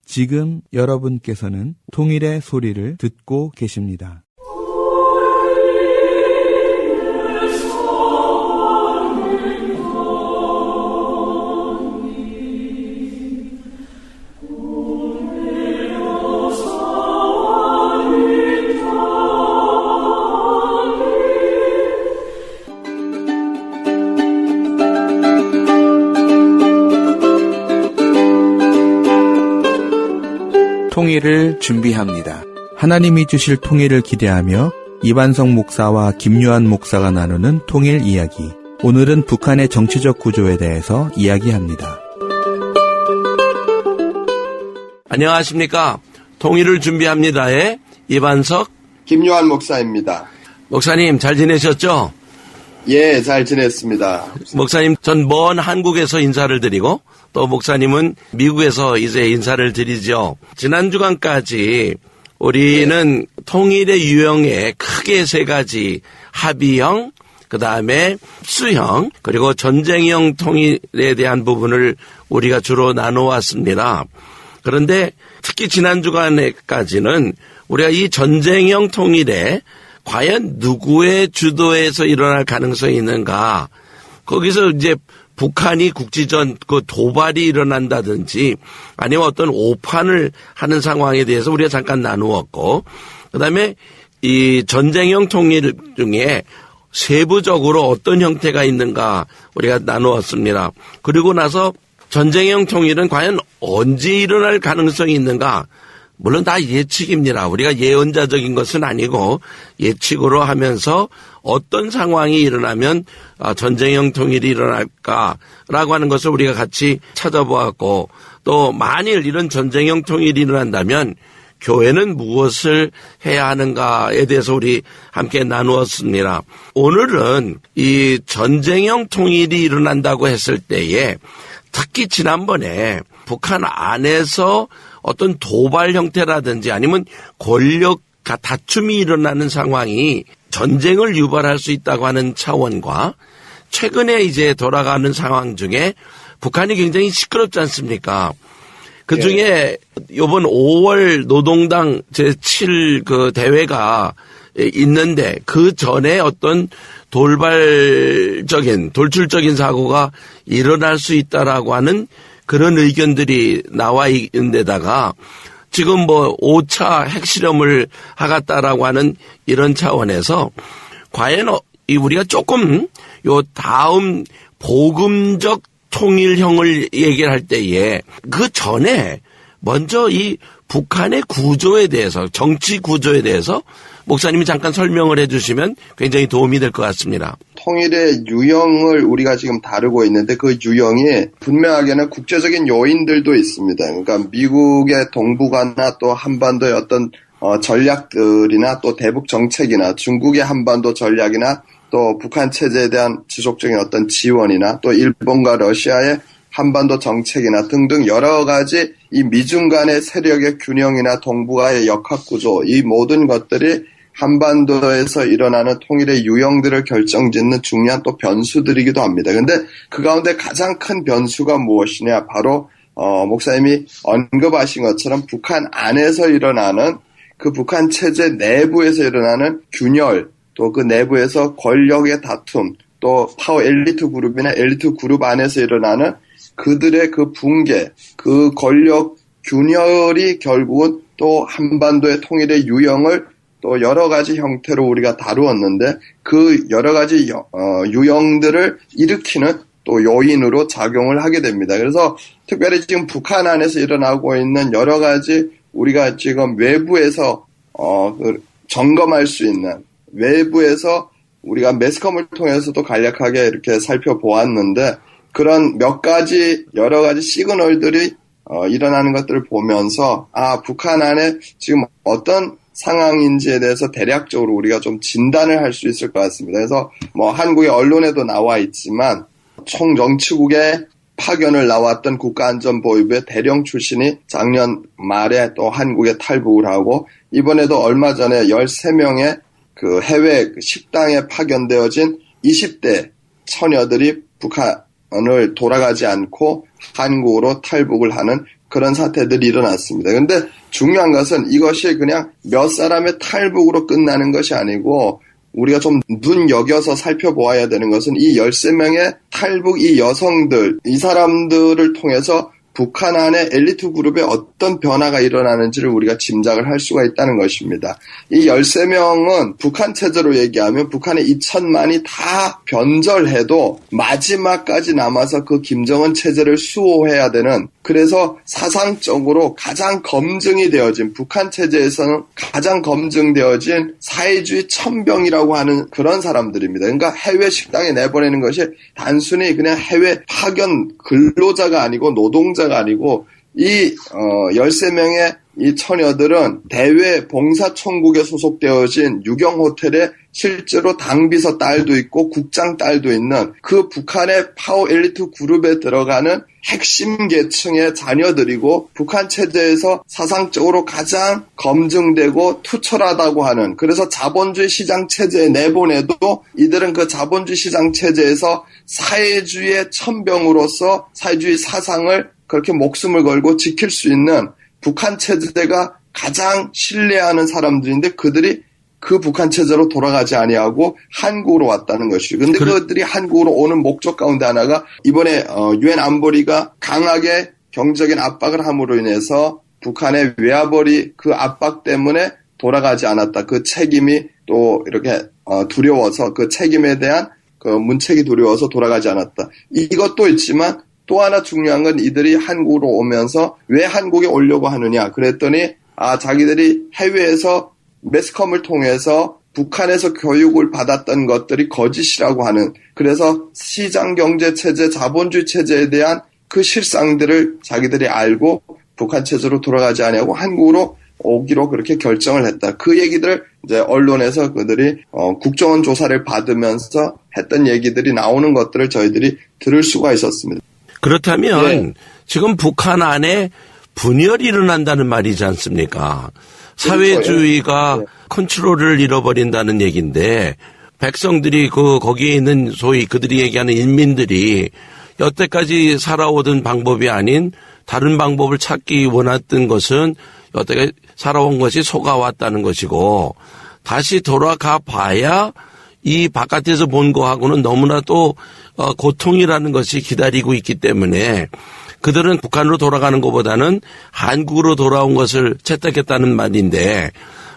지금 여러분께서는 통일의 소리를 듣고 계십니다. 통일을 준비합니다. 하나님이 주실 통일을 기대하며 이반석 목사와 김요한 목사가 나누는 통일 이야기. 오늘은 북한의 정치적 구조에 대해서 이야기합니다. 안녕하십니까. 통일을 준비합니다의 이반석 김요한 목사입니다. 목사님 잘 지내셨죠? 예, 잘 지냈습니다. 목사님, 전 먼 한국에서 인사를 드리고 또 목사님은 미국에서 이제 인사를 드리죠. 지난 주간까지 우리는 통일의 유형에 크게 세 가지, 합의형, 그 다음에 흡수형, 그리고 전쟁형 통일에 대한 부분을 우리가 주로 나눠왔습니다. 그런데 특히 지난 주간까지는 우리가 이 전쟁형 통일에 과연 누구의 주도에서 일어날 가능성이 있는가? 거기서 이제 북한이 국지전 그 도발이 일어난다든지 아니면 어떤 오판을 하는 상황에 대해서 우리가 잠깐 나누었고, 그다음에 이 전쟁형 통일 중에 세부적으로 어떤 형태가 있는가 우리가 나누었습니다. 그리고 나서 전쟁형 통일은 과연 언제 일어날 가능성이 있는가? 물론 다 예측입니다. 우리가 예언자적인 것은 아니고 예측으로 하면서 어떤 상황이 일어나면 전쟁형 통일이 일어날까라고 하는 것을 우리가 같이 찾아보았고, 또 만일 이런 전쟁형 통일이 일어난다면 교회는 무엇을 해야 하는가에 대해서 우리 함께 나누었습니다. 오늘은 이 전쟁형 통일이 일어난다고 했을 때에 특히 지난번에 북한 안에서 어떤 도발 형태라든지 아니면 권력 다툼이 일어나는 상황이 전쟁을 유발할 수 있다고 하는 차원과 최근에 이제 돌아가는 상황 중에 북한이 굉장히 시끄럽지 않습니까? 그 중에 이번 5월 노동당 제7 그 대회가 있는데 그 전에 어떤 돌출적인 사고가 일어날 수 있다라고 하는 그런 의견들이 나와 있는 데다가 지금 뭐 5차 핵실험을 하겠다라고 하는 이런 차원에서 과연 우리가 조금 요 다음 복음적 통일형을 얘기를 할 때에 그 전에 먼저 이 북한의 구조에 대해서, 정치 구조에 대해서 목사님이 잠깐 설명을 해 주시면 굉장히 도움이 될 것 같습니다. 통일의 유형을 우리가 지금 다루고 있는데 그 유형이 분명하게는 국제적인 요인들도 있습니다. 그러니까 미국의 동북아나 또 한반도의 어떤 전략들이나 또 대북 정책이나 중국의 한반도 전략이나 또 북한 체제에 대한 지속적인 어떤 지원이나 또 일본과 러시아의 한반도 정책이나 등등 여러 가지 이 미중 간의 세력의 균형이나 동북아의 역학구조, 이 모든 것들이 한반도에서 일어나는 통일의 유형들을 결정짓는 중요한 또 변수들이기도 합니다. 그런데 그 가운데 가장 큰 변수가 무엇이냐? 바로 목사님이 언급하신 것처럼 북한 안에서 일어나는 그 북한 체제 내부에서 일어나는 균열, 또 그 내부에서 권력의 다툼, 또 파워 엘리트 그룹이나 엘리트 그룹 안에서 일어나는 그들의 그 붕괴, 그 권력 균열이 결국은 또 한반도의 통일의 유형을 또 여러 가지 형태로 우리가 다루었는데 그 여러 가지 유형들을 일으키는 또 요인으로 작용을 하게 됩니다. 그래서 특별히 지금 북한 안에서 일어나고 있는 여러 가지 우리가 지금 외부에서 점검할 수 있는, 외부에서 우리가 매스컴을 통해서도 간략하게 이렇게 살펴보았는데 그런 몇 가지 여러 가지 시그널들이 일어나는 것들을 보면서 북한 안에 지금 어떤 상황인지에 대해서 대략적으로 우리가 좀 진단을 할 수 있을 것 같습니다. 그래서 뭐 한국의 언론에도 나와 있지만 총정치국에 파견을 나왔던 국가안전보위부의 대령 출신이 작년 말에 또 한국에 탈북을 하고 이번에도 얼마 전에 13명의 그 해외 식당에 파견되어진 20대 처녀들이 북한을 돌아가지 않고 한국으로 탈북을 하는 그런 사태들이 일어났습니다. 그런데 중요한 것은 이것이 그냥 몇 사람의 탈북으로 끝나는 것이 아니고 우리가 좀 눈여겨서 살펴보아야 되는 것은 이 13명의 탈북 이 여성들, 이 사람들을 통해서 북한 안에 엘리트 그룹에 어떤 변화가 일어나는지를 우리가 짐작을 할 수가 있다는 것입니다. 이 13명은 북한 체제로 얘기하면 북한의 2천만이 다 변절해도 마지막까지 남아서 그 김정은 체제를 수호해야 되는, 그래서 사상적으로 가장 검증이 되어진, 북한 체제에서는 가장 검증되어진 사회주의 천병이라고 하는 그런 사람들입니다. 그러니까 해외 식당에 내보내는 것이 단순히 그냥 해외 파견 근로자가 아니고 노동자가 아니고 이 13명의 이 처녀들은 대외 봉사총국에 소속되어진 유경호텔에 실제로 당비서 딸도 있고 국장 딸도 있는 그 북한의 파워 엘리트 그룹에 들어가는 핵심 계층의 자녀들이고 북한 체제에서 사상적으로 가장 검증되고 투철하다고 하는, 그래서 자본주의 시장 체제에 내보내도 이들은 그 자본주의 시장 체제에서 사회주의의 천병으로서 사회주의 사상을 그렇게 목숨을 걸고 지킬 수 있는 북한 체제가 가장 신뢰하는 사람들인데 그들이 그 북한 체제로 돌아가지 아니하고 한국으로 왔다는 것이죠. 근데 그들이 한국으로 오는 목적 가운데 하나가 이번에 유엔 안보리가 강하게 경제적인 압박을 함으로 인해서 북한의 외화벌이 그 압박 때문에 돌아가지 않았다. 그 책임이 또 이렇게 두려워서 그 책임에 대한 그 문책이 두려워서 돌아가지 않았다. 이것도 있지만 또 하나 중요한 건 이들이 한국으로 오면서 왜 한국에 오려고 하느냐 그랬더니 자기들이 해외에서 매스컴을 통해서 북한에서 교육을 받았던 것들이 거짓이라고 하는, 그래서 시장경제체제, 자본주의 체제에 대한 그 실상들을 자기들이 알고 북한 체제로 돌아가지 않냐고 한국으로 오기로 그렇게 결정을 했다. 그 얘기들을 이제 언론에서 그들이 국정원 조사를 받으면서 했던 얘기들이 나오는 것들을 저희들이 들을 수가 있었습니다. 그렇다면 지금 북한 안에 분열이 일어난다는 말이지 않습니까? 사회주의가 컨트롤을 잃어버린다는 얘기인데 백성들이 거기에 있는 소위 그들이 얘기하는 인민들이 여태까지 살아오던 방법이 아닌 다른 방법을 찾기 원했던 것은 여태까지 살아온 것이 속아왔다는 것이고 다시 돌아가 봐야 이 바깥에서 본 거하고는 너무나 또 고통이라는 것이 기다리고 있기 때문에 그들은 북한으로 돌아가는 것보다는 한국으로 돌아온 것을 채택했다는 말인데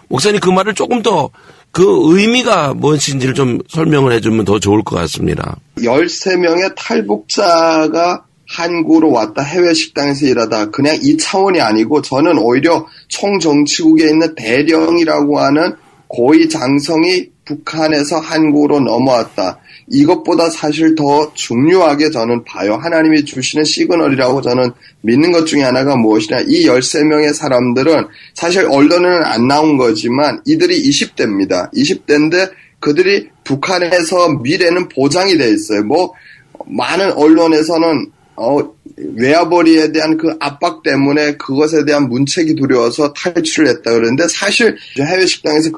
목사님 그 말을 조금 더 그 의미가 무엇인지를 좀 설명을 해주면 더 좋을 것 같습니다. 13명의 탈북자가 한국으로 왔다 해외 식당에서 일하다 그냥 이 차원이 아니고 저는 오히려 총정치국에 있는 대령이라고 하는 고위 장성이 북한에서 한국으로 넘어왔다. 이것보다 사실 더 중요하게 저는 봐요. 하나님이 주시는 시그널이라고 저는 믿는 것 중에 하나가 무엇이냐. 이 13명의 사람들은 사실 언론에는 안 나온 거지만 이들이 20대입니다. 20대인데 그들이 북한에서 미래는 보장이 돼 있어요. 많은 언론에서는 외화벌이에 대한 그 압박 때문에 그것에 대한 문책이 두려워서 탈출을 했다 그러는데 사실 해외 식당에서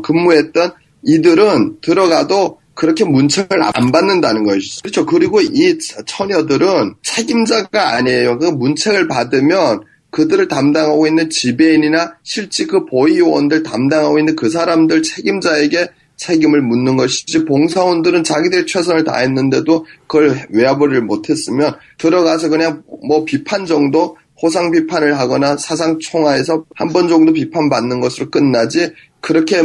근무했던 이들은 들어가도 그렇게 문책을 안 받는다는 것이죠. 그렇죠. 그리고 이 처녀들은 책임자가 아니에요. 그 문책을 받으면 그들을 담당하고 있는 지배인이나 실제 그 보위원들 담당하고 있는 그 사람들 책임자에게 책임을 묻는 것이지 봉사원들은 자기들이 최선을 다했는데도 그걸 외화벌이를 못했으면 들어가서 그냥 비판 정도 호상 비판을 하거나 사상 총화에서 한 번 정도 비판받는 것으로 끝나지 그렇게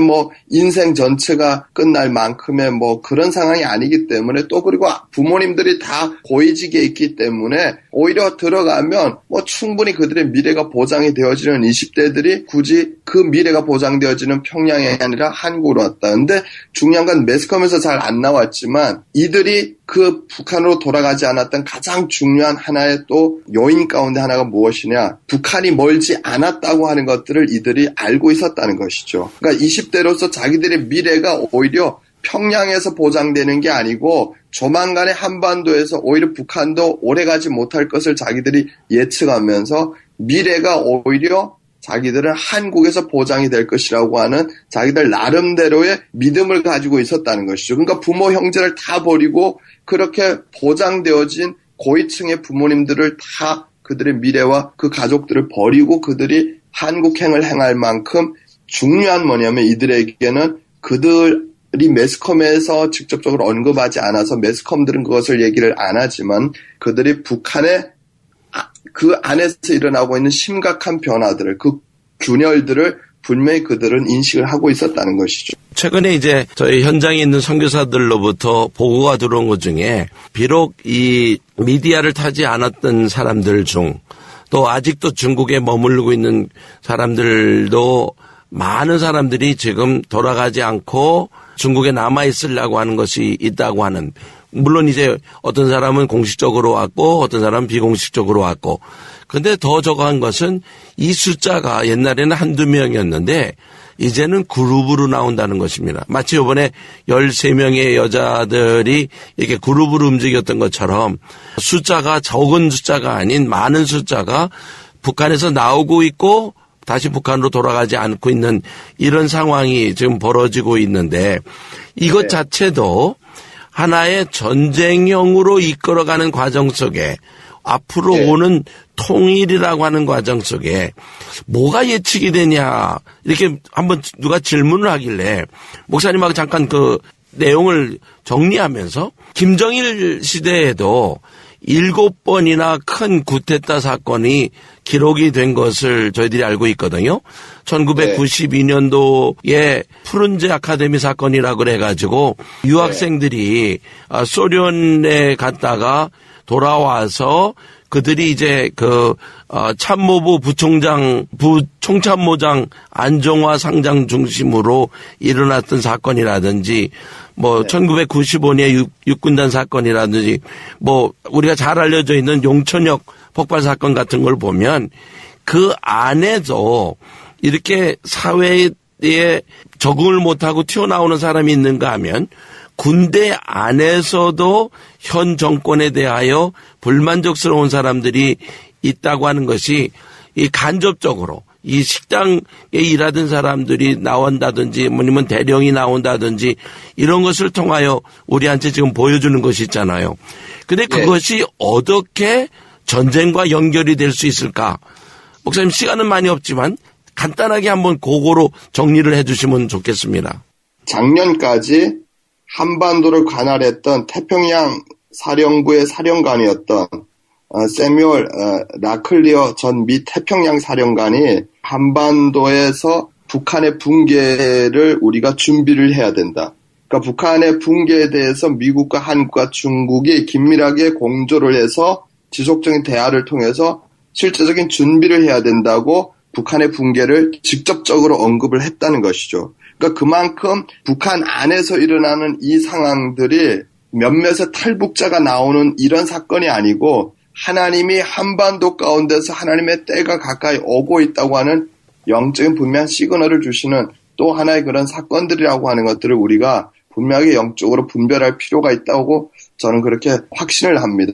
인생 전체가 끝날 만큼의 그런 상황이 아니기 때문에 또 그리고 부모님들이 다 고위직에 있기 때문에 오히려 들어가면 충분히 그들의 미래가 보장이 되어지는 20대들이 굳이 그 미래가 보장되어지는 평양이 아니라 한국으로 왔다. 근데 중요한 건 매스컴에서 잘 안 나왔지만 이들이 그 북한으로 돌아가지 않았던 가장 중요한 하나의 또 요인 가운데 하나가 무엇이냐. 북한이 멀지 않았다고 하는 것들을 이들이 알고 있었다는 것이죠. 그러니까 20대로서 자기들의 미래가 오히려 평양에서 보장되는 게 아니고 조만간에 한반도에서 오히려 북한도 오래가지 못할 것을 자기들이 예측하면서 미래가 오히려 자기들은 한국에서 보장이 될 것이라고 하는 자기들 나름대로의 믿음을 가지고 있었다는 것이죠. 그러니까 부모 형제를 다 버리고 그렇게 보장되어진 고위층의 부모님들을 다 그들의 미래와 그 가족들을 버리고 그들이 한국행을 행할 만큼 중요한 뭐냐면 이들에게는 그들이 매스컴에서 직접적으로 언급하지 않아서 매스컴들은 그것을 얘기를 안 하지만 그들이 북한의 그 안에서 일어나고 있는 심각한 변화들을 그 균열들을 분명히 그들은 인식을 하고 있었다는 것이죠. 최근에 이제 저희 현장에 있는 선교사들로부터 보고가 들어온 것 중에 비록 이 미디어를 타지 않았던 사람들 중 또 아직도 중국에 머무르고 있는 사람들도 많은 사람들이 지금 돌아가지 않고 중국에 남아있으려고 하는 것이 있다고 하는 물론 이제 어떤 사람은 공식적으로 왔고 어떤 사람은 비공식적으로 왔고 근데 더 저거한 것은 이 숫자가 옛날에는 한두 명이었는데 이제는 그룹으로 나온다는 것입니다. 마치 이번에 13명의 여자들이 이렇게 그룹으로 움직였던 것처럼 숫자가 적은 숫자가 아닌 많은 숫자가 북한에서 나오고 있고 다시 북한으로 돌아가지 않고 있는 이런 상황이 지금 벌어지고 있는데 이것 자체도 하나의 전쟁형으로 이끌어가는 과정 속에 앞으로 오는 통일이라고 하는 과정 속에 뭐가 예측이 되냐 이렇게 한번 누가 질문을 하길래 목사님하고 잠깐 그 내용을 정리하면서 김정일 시대에도 7번이나 큰 쿠데타 사건이 기록이 된 것을 저희들이 알고 있거든요. 1992년도에 푸른제 아카데미 사건이라고 그래가지고 유학생들이 소련에 갔다가 돌아와서 그들이 이제 참모부 부총참모장 안정화 상장 중심으로 일어났던 사건이라든지 1995년에 육군단 사건이라든지 우리가 잘 알려져 있는 용천역 폭발 사건 같은 걸 보면 그 안에도 이렇게 사회에 적응을 못하고 튀어나오는 사람이 있는가 하면 군대 안에서도 현 정권에 대하여 불만족스러운 사람들이 있다고 하는 것이 이 간접적으로 이 식당에 일하던 사람들이 나온다든지 아니면 대령이 나온다든지 이런 것을 통하여 우리한테 지금 보여주는 것이 있잖아요. 근데 그것이 어떻게 전쟁과 연결이 될 수 있을까? 목사님 시간은 많이 없지만 간단하게 한번 그거로 정리를 해 주시면 좋겠습니다. 작년까지 한반도를 관할했던 태평양 사령부의 사령관이었던 세뮤얼 라클리어 전 미 태평양 사령관이 한반도에서 북한의 붕괴를 우리가 준비를 해야 된다. 그러니까 북한의 붕괴에 대해서 미국과 한국과 중국이 긴밀하게 공조를 해서 지속적인 대화를 통해서 실제적인 준비를 해야 된다고 북한의 붕괴를 직접적으로 언급을 했다는 것이죠. 그러니까 그만큼 북한 안에서 일어나는 이 상황들이 몇몇의 탈북자가 나오는 이런 사건이 아니고 하나님이 한반도 가운데서 하나님의 때가 가까이 오고 있다고 하는 영적인 분명한 시그널을 주시는 또 하나의 그런 사건들이라고 하는 것들을 우리가 분명하게 영적으로 분별할 필요가 있다고 저는 그렇게 확신을 합니다.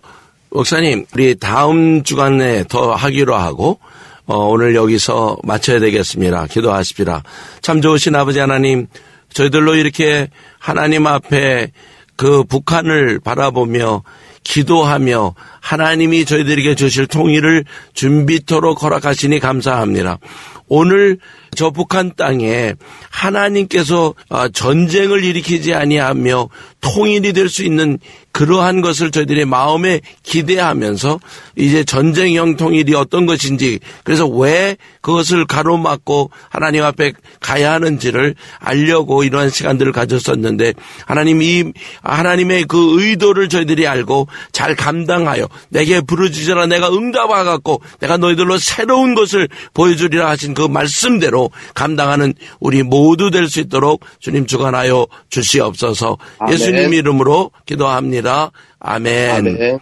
목사님, 우리 다음 주간에 더 하기로 하고 오늘 여기서 마쳐야 되겠습니다. 기도하십시다. 참 좋으신 아버지 하나님, 저희들로 이렇게 하나님 앞에 그 북한을 바라보며 기도하며 하나님이 저희들에게 주실 통일을 준비토록 허락하시니 감사합니다. 오늘 저 북한 땅에 하나님께서 전쟁을 일으키지 아니하며 통일이 될 수 있는 그러한 것을 저희들의 마음에 기대하면서 이제 전쟁형 통일이 어떤 것인지 그래서 왜 그것을 가로막고 하나님 앞에 가야 하는지를 알려고 이러한 시간들을 가졌었는데 하나님 하나님의 그 의도를 저희들이 알고 잘 감당하여 내게 부르짖으라 내가 응답하겠고 내가 너희들로 새로운 것을 보여주리라 하신 그 말씀대로 감당하는 우리 모두 될 수 있도록 주님 주관하여 주시옵소서. 아멘. 예수님 이름으로 기도합니다. 아멘. 아멘.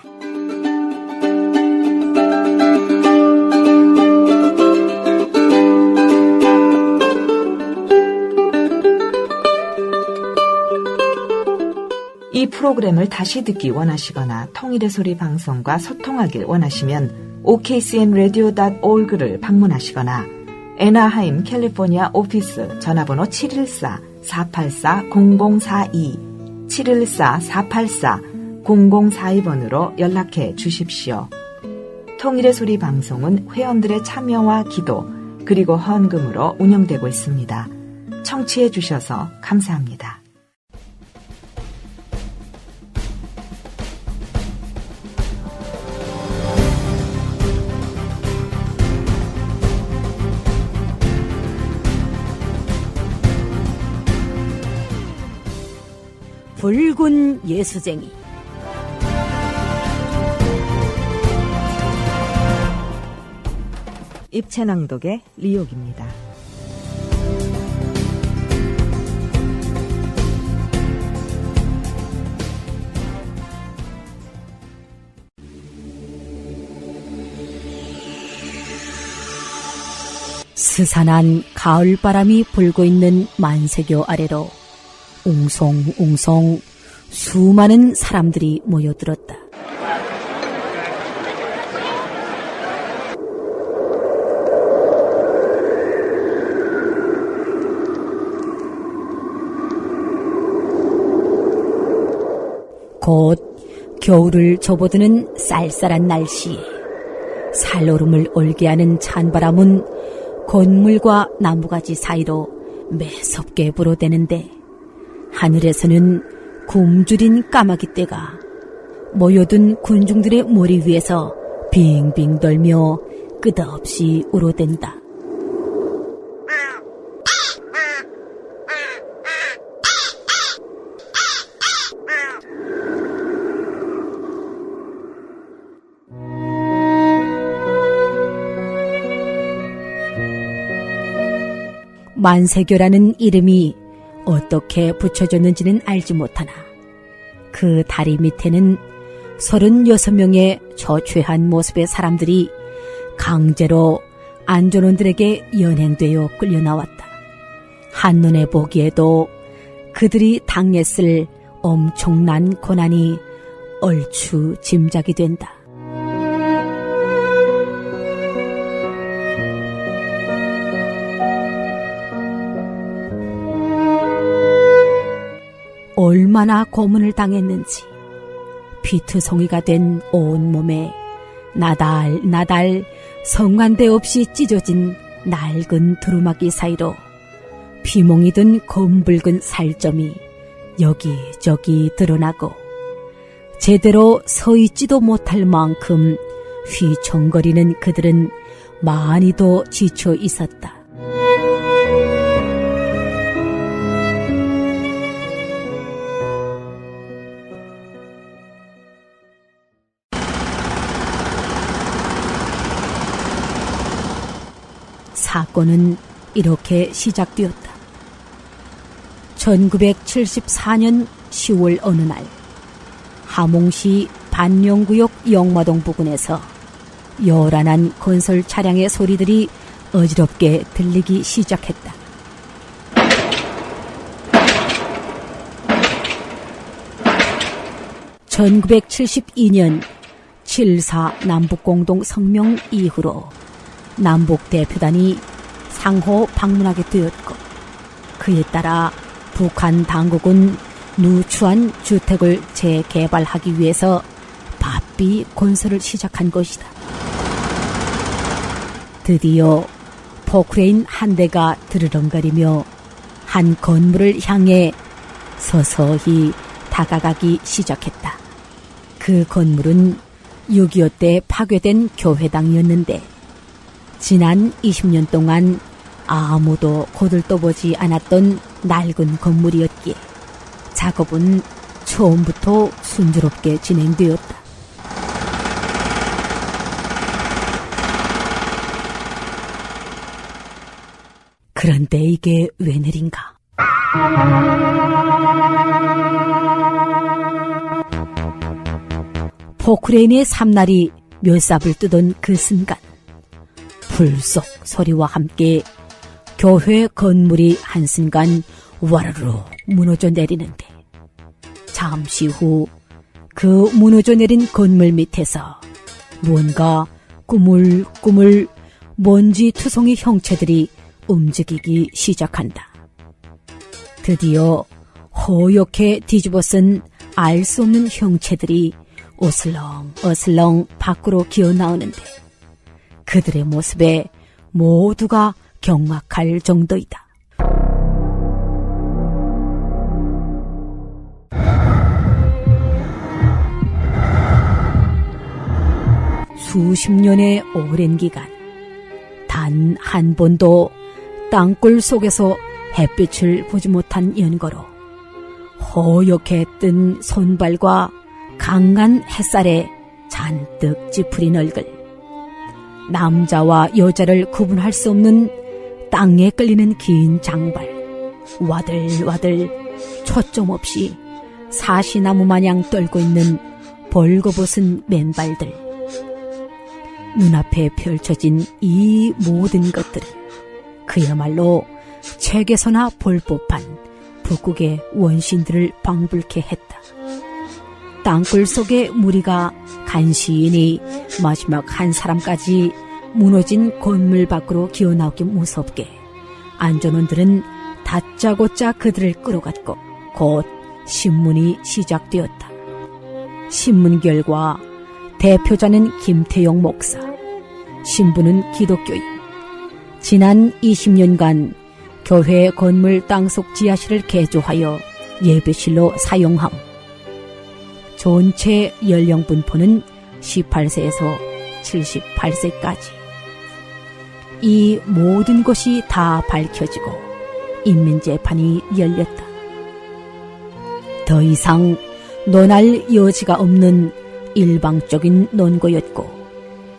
이 프로그램을 다시 듣기 원하시거나 통일의 소리 방송과 소통하길 원하시면 okcnradio.org를 방문하시거나 애나하임 캘리포니아 오피스 전화번호 714-484-0042 714-484-0042번으로 연락해 주십시오. 통일의 소리 방송은 회원들의 참여와 기도 그리고 헌금으로 운영되고 있습니다. 청취해 주셔서 감사합니다. 붉은 예수쟁이. 입체낭독의 리옥입니다. 스산한 가을바람이 불고 있는 만세교 아래로 웅성웅성 수많은 사람들이 모여들었다. 곧 겨울을 접어드는 쌀쌀한 날씨에 살얼음을 얼게 하는 찬바람은 건물과 나무가지 사이로 매섭게 불어대는데 하늘에서는 굶주린 까마귀떼가 모여든 군중들의 머리 위에서 빙빙 돌며 끝없이 울어댄다. 만세교라는 이름이 어떻게 붙여졌는지는 알지 못하나 그 다리 밑에는 36명의 처취한 모습의 사람들이 강제로 안전원들에게 연행되어 끌려나왔다. 한눈에 보기에도 그들이 당했을 엄청난 고난이 얼추 짐작이 된다. 얼마나 고문을 당했는지 피투성이가 된 온몸에 나달나달 성관대 없이 찢어진 낡은 두루마기 사이로 피멍이 든 검붉은 살점이 여기저기 드러나고 제대로 서 있지도 못할 만큼 휘청거리는 그들은 많이도 지쳐 있었다. 사건은 이렇게 시작되었다. 1974년 10월 어느 날 함흥시 반영구역 영마동 부근에서 요란한 건설 차량의 소리들이 어지럽게 들리기 시작했다. (1972년) 7.4 남북공동 성명 이후로 남북 대표단이 상호 방문하게 되었고 그에 따라 북한 당국은 누추한 주택을 재개발하기 위해서 바삐 건설을 시작한 것이다. 드디어 포크레인 한 대가 드르렁거리며 한 건물을 향해 서서히 다가가기 시작했다. 그 건물은 6.25 때 파괴된 교회당이었는데 지난 20년 동안 아무도 거들떠보지 않았던 낡은 건물이었기에 작업은 처음부터 순조롭게 진행되었다. 그런데 이게 웬일인가? 포크레인의 삼날이 멸삽을 뜨던 그 순간 불속 소리와 함께 교회 건물이 한순간 와르르 무너져 내리는데 잠시 후 그 무너져 내린 건물 밑에서 무언가 꾸물꾸물 먼지 투성이 형체들이 움직이기 시작한다. 드디어 허옇게 뒤집어쓴 알 수 없는 형체들이 어슬렁어슬렁 밖으로 기어나오는데 그들의 모습에 모두가 경악할 정도이다. 수십 년의 오랜 기간 단 한 번도 땅굴 속에서 햇빛을 보지 못한 연고로 허옇게 뜬 손발과 강한 햇살에 잔뜩 찌푸린 얼굴, 남자와 여자를 구분할 수 없는 땅에 끌리는 긴 장발, 와들와들 초점 없이 사시나무 마냥 떨고 있는 벌거벗은 맨발들. 눈앞에 펼쳐진 이 모든 것들은 그야말로 책에서나 볼 법한 북극의 원신들을 방불케 했다. 땅굴 속의 무리가 간신히 마지막 한 사람까지 무너진 건물 밖으로 기어나오기 무섭게 안전원들은 다짜고짜 그들을 끌어갔고 곧 신문이 시작되었다. 신문 결과 대표자는 김태용 목사, 신부는 기독교인. 지난 20년간 교회 건물 땅속 지하실을 개조하여 예배실로 사용함. 전체 연령 분포는 18세에서 78세까지. 이 모든 것이 다 밝혀지고 인민재판이 열렸다. 더 이상 논할 여지가 없는 일방적인 논거였고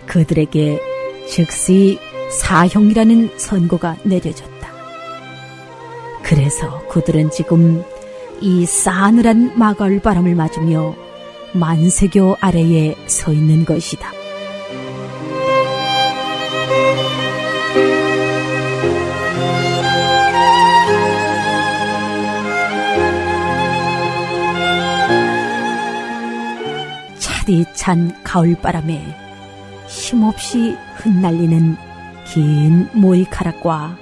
그들에게 즉시 사형이라는 선고가 내려졌다. 그래서 그들은 지금 이 싸늘한 마가을 바람을 맞으며 만세교 아래에 서 있는 것이다. 차디찬 가을바람에 힘없이 흩날리는 긴 머리카락과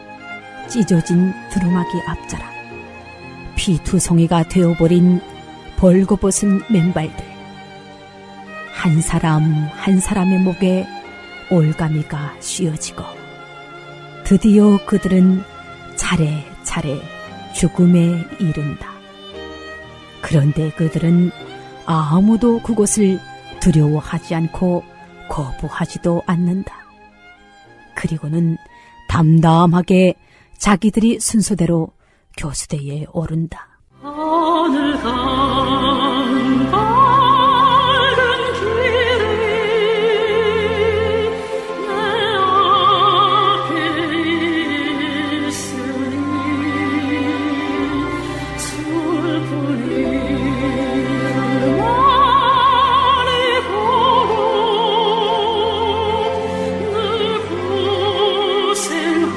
찢어진 두루마기 앞자락, 피투성이가 되어버린 벌거벗은 맨발들, 한 사람 한 사람의 목에 올가미가 씌어지고 드디어 그들은 차례차례 죽음에 이른다. 그런데 그들은 아무도 그곳을 두려워하지 않고 거부하지도 않는다. 그리고는 담담하게 자기들이 순서대로 교수대에 오른다. 하늘 간 밝은 길이 내 앞에 있으니 슬픈 일을 많이 보고 늘 고생하여도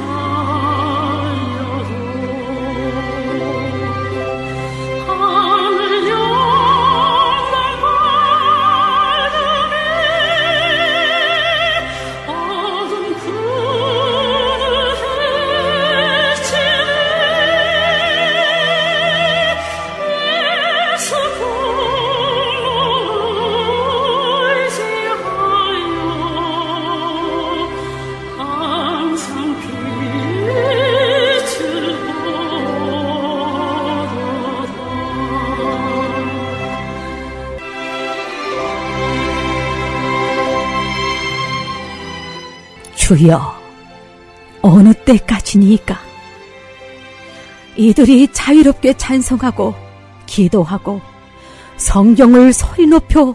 주여, 어느 때까지니까? 이들이 자유롭게 찬송하고 기도하고 성경을 소리 높여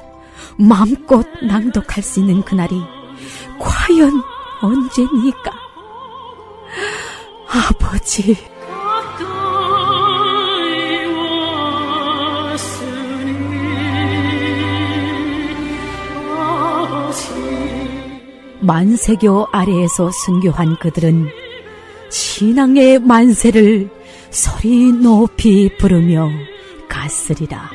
마음껏 낭독할 수 있는 그날이 과연 언제니까? 아버지, 만세교 아래에서 순교한 그들은 신앙의 만세를 소리 높이 부르며 갔으리라.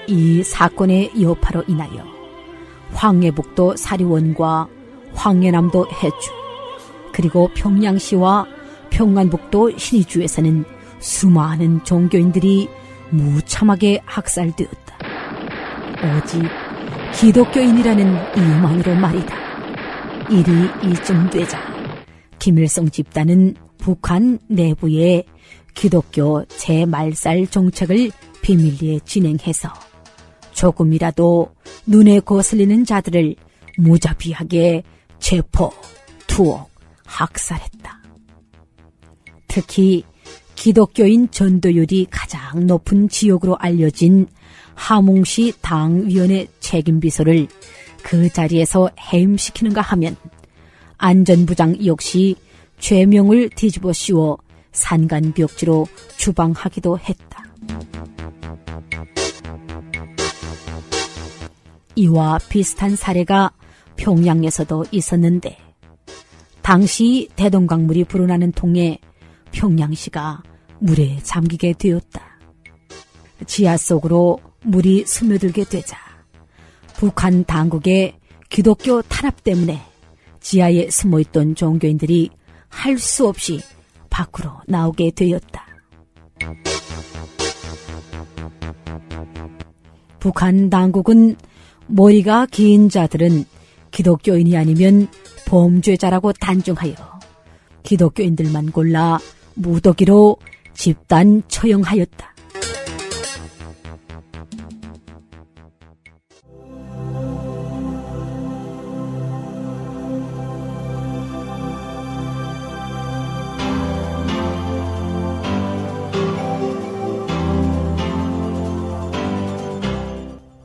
이 사건의 여파로 인하여 황해북도 사리원과 황해남도 해주, 그리고 평양시와 평안북도 신의주에서는 수많은 종교인들이 무참하게 학살되었다. 오직 기독교인이라는 이유만으로 말이다. 일이 이쯤 되자 김일성 집단은 북한 내부에 기독교 재말살 정책을 비밀리에 진행해서 조금이라도 눈에 거슬리는 자들을 무자비하게 체포, 투옥, 학살했다. 특히 기독교인 전도율이 가장 높은 지역으로 알려진 하몽시 당위원회 책임비서를 그 자리에서 해임시키는가 하면 안전부장 역시 죄명을 뒤집어 씌워 산간벽지로 주방하기도 했다. 이와 비슷한 사례가 평양에서도 있었는데 당시 대동강물이 불어나는 통에 평양시가 물에 잠기게 되었다. 지하 속으로 물이 스며들게 되자 북한 당국의 기독교 탄압 때문에 지하에 숨어있던 종교인들이 할 수 없이 밖으로 나오게 되었다. 북한 당국은 머리가 긴 자들은 기독교인이 아니면 범죄자라고 단정하여 기독교인들만 골라 무더기로 집단 처형하였다.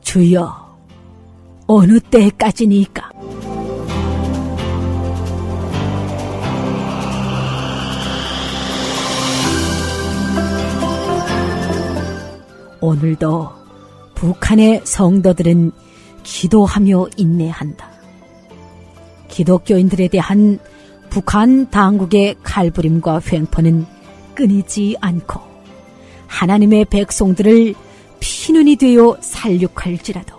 주여, 어느 때까지니까? 오늘도 북한의 성도들은 기도하며 인내한다. 기독교인들에 대한 북한 당국의 칼부림과 횡포는 끊이지 않고 하나님의 백성들을 피눈이 되어 살육할지라도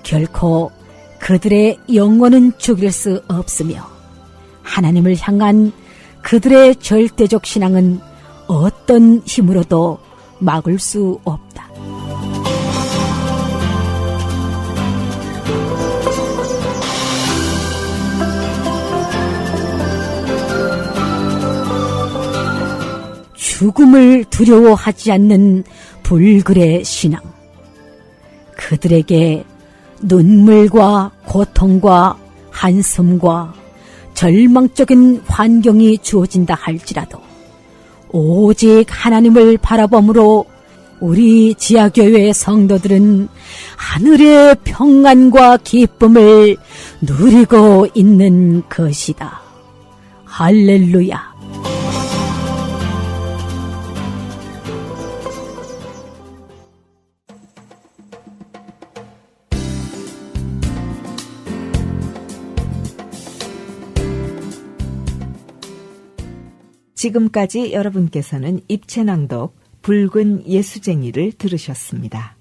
결코 그들의 영혼은 죽일 수 없으며 하나님을 향한 그들의 절대적 신앙은 어떤 힘으로도 막을 수 없다. 죽음을 두려워하지 않는 불굴의 신앙. 그들에게 눈물과 고통과 한숨과 절망적인 환경이 주어진다 할지라도 오직 하나님을 바라봄으로 우리 지하교회 성도들은 하늘의 평안과 기쁨을 누리고 있는 것이다. 할렐루야. 지금까지 여러분께서는 입체낭독 붉은 예수쟁이를 들으셨습니다.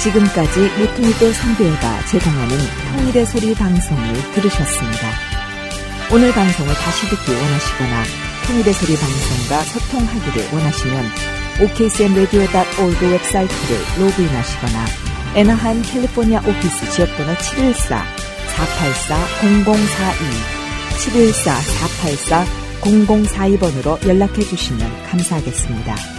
지금까지 무통일도 선교회가 제공하는 통일의 소리 방송을 들으셨습니다. 오늘 방송을 다시 듣기 원하시거나 통일의 소리 방송과 소통하기를 원하시면 okcmradio.org 웹사이트를 로그인하시거나 애나하임 캘리포니아 오피스 지역번호 714-484-0042 714-484-0042번으로 연락해 주시면 감사하겠습니다.